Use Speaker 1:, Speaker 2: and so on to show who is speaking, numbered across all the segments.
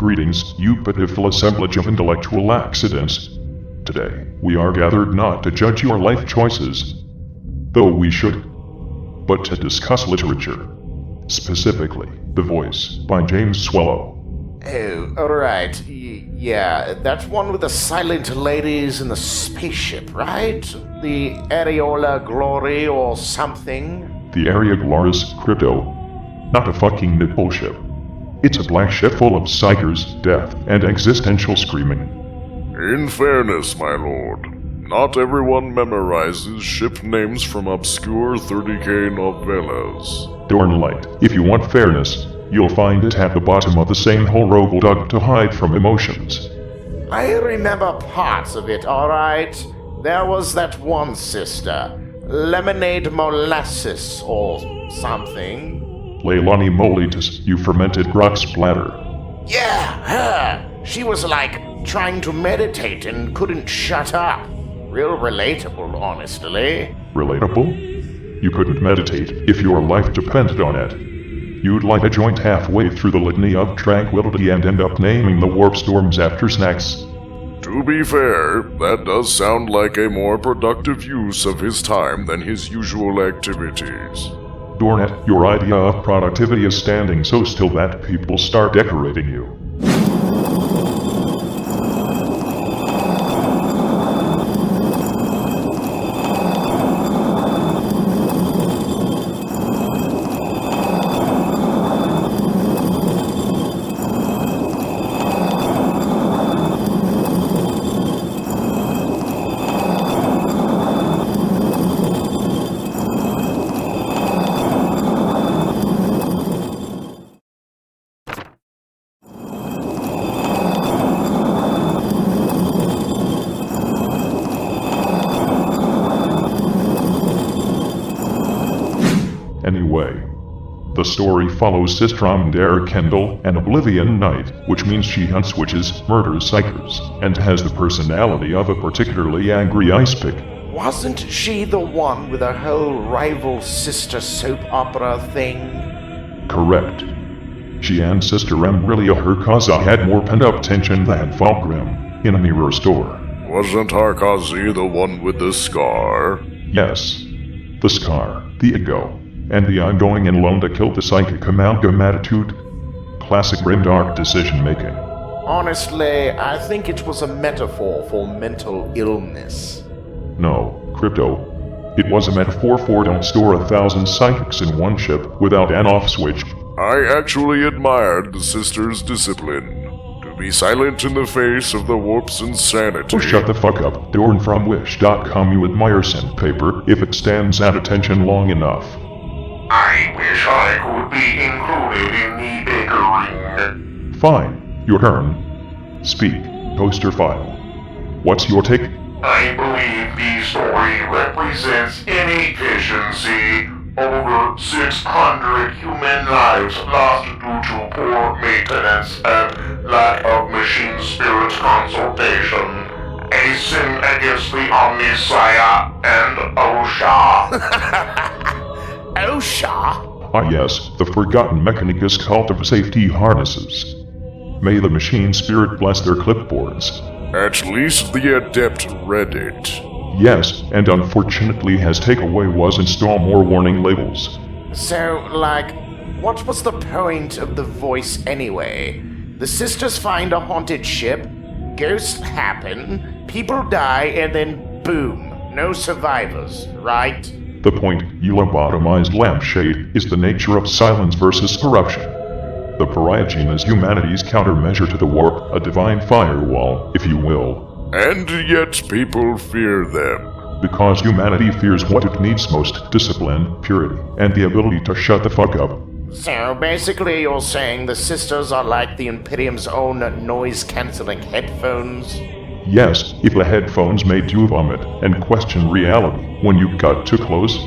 Speaker 1: Greetings, you pitiful assemblage of intellectual accidents. Today, we are gathered not to judge your life choices, though we should, but to discuss literature. Specifically, The Voice by James Swallow.
Speaker 2: Oh, alright. Yeah, that one with the silent ladies in the spaceship, right? The Areola Glory or something?
Speaker 1: The Area Gloris Crypto. Not a fucking nipple ship. It's a black ship full of psychers, death, and existential screaming.
Speaker 3: In fairness, my lord, not everyone memorizes ship names from obscure 30k novellas.
Speaker 1: Dorn-Lite. If you want fairness, you'll find it at the bottom of the same hole Rogel dug to hide from emotions.
Speaker 2: I remember parts of it, alright. There was that one sister, Lemonade Molasses or something.
Speaker 1: Leilani Molitus, you fermented grok splatter.
Speaker 2: Yeah, her! She was like trying to meditate and couldn't shut up. Real relatable, honestly.
Speaker 1: Relatable? You couldn't meditate if your life depended on it. You'd light a joint halfway through the litany of tranquility and end up naming the warp storms after snacks.
Speaker 3: To be fair, that does sound like a more productive use of his time than his usual activities.
Speaker 1: Dornet, your idea of productivity is standing so still that people start decorating you. Anyway, the story follows Sistrom Dare Kendall, an Oblivion Knight, which means she hunts witches, murders psychers, and has the personality of a particularly angry ice pick.
Speaker 2: Wasn't she the one with a whole rival sister soap opera thing?
Speaker 1: Correct. She and Sister Ambrilia Herkaza had more pent-up tension than Fulgrim in a mirror store.
Speaker 3: Wasn't Harkazi the one with the scar?
Speaker 1: Yes. The scar, the ego, and the I'm going in alone to kill the psychic amalgam attitude. Classic grimdark decision-making.
Speaker 2: Honestly, I think it was a metaphor for mental illness.
Speaker 1: No, Crypto. It was a metaphor for don't store 1,000 psychics in one ship without an off switch.
Speaker 3: I actually admired the sister's discipline. To be silent in the face of the warp's insanity.
Speaker 1: Oh, shut the fuck up. Dornfromwish.com. You admire sandpaper if it stands at attention long enough.
Speaker 4: I wish I could be included in the bickering.
Speaker 1: Fine. Your turn. Speak. Poster file. What's your take?
Speaker 4: I believe the story represents inefficiency. Over 600 human lives lost due to poor maintenance and lack of machine spirit consultation. A sin against the Omnisaya and Osha.
Speaker 2: Osha?
Speaker 1: Ah yes, the forgotten Mechanicus cult of safety harnesses. May the machine spirit bless their clipboards.
Speaker 3: At least the Adept read it.
Speaker 1: Yes, and unfortunately his takeaway was install more warning labels.
Speaker 2: So, what was the point of the voice anyway? The sisters find a haunted ship, ghosts happen, people die, and then boom, no survivors, right?
Speaker 1: The point, you lobotomized lampshade, is the nature of silence versus corruption. The pariah gene is humanity's countermeasure to the warp, a divine firewall, if you will.
Speaker 3: And yet people fear them.
Speaker 1: Because humanity fears what it needs most: discipline, purity, and the ability to shut the fuck up.
Speaker 2: So basically you're saying the sisters are like the Imperium's own noise-canceling headphones?
Speaker 1: Yes, if the headphones made you vomit and question reality when you got too close.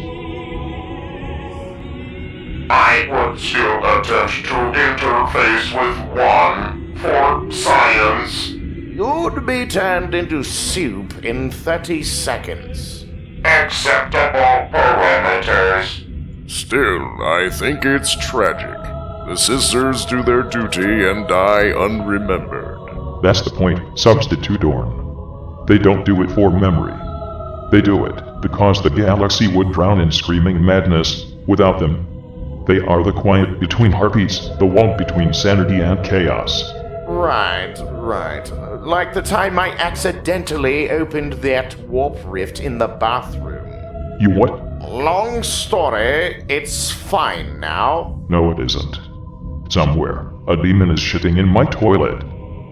Speaker 4: I would still attempt to interface with one for science.
Speaker 2: You'd be turned into soup in 30 seconds.
Speaker 4: Acceptable parameters.
Speaker 3: Still, I think it's tragic. The sisters do their duty and die unremembered.
Speaker 1: That's the point, Substitute Dorn. They don't do it for memory. They do it because the galaxy would drown in screaming madness without them. They are the quiet between heartbeats, the wall between sanity and chaos.
Speaker 2: Right. Like the time I accidentally opened that warp rift in the bathroom.
Speaker 1: You what?
Speaker 2: Long story, it's fine now.
Speaker 1: No, it isn't. Somewhere, a demon is shitting in my toilet.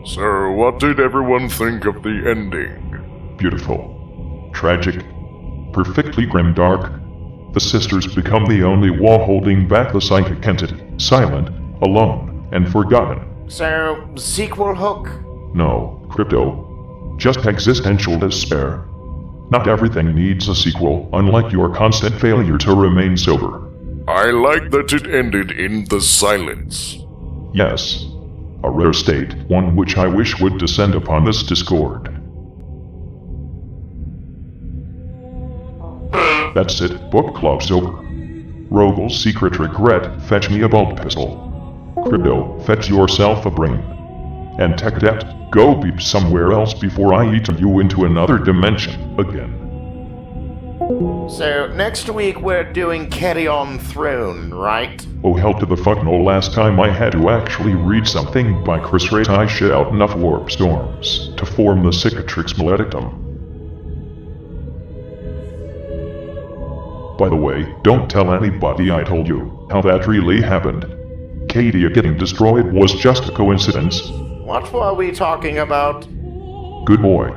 Speaker 3: So, what did everyone think of the ending?
Speaker 1: Beautiful. Tragic. Perfectly grimdark. The sisters become the only wall holding back the psychic entity. Silent, alone, and forgotten.
Speaker 2: So, sequel hook?
Speaker 1: No, Crypto. Just existential despair. Not everything needs a sequel, unlike your constant failure to remain sober.
Speaker 3: I like that it ended in the silence.
Speaker 1: Yes. A rare state, one which I wish would descend upon this Discord. That's it, book club's over. Rogel's secret regret, fetch me a bolt pistol. Crypto, fetch yourself a brain. And Tech Adept, go beep somewhere else before I eat you into another dimension again.
Speaker 2: So, next week we're doing Carry On Throne, right?
Speaker 1: Oh hell to the fuck no, last time I had to actually read something by Chris Ray. I shit out enough warp storms to form the Cicatrix Maledictum. By the way, don't tell anybody I told you how that really happened. Cadia getting destroyed was just a coincidence.
Speaker 2: What were we talking about?
Speaker 1: Good boy.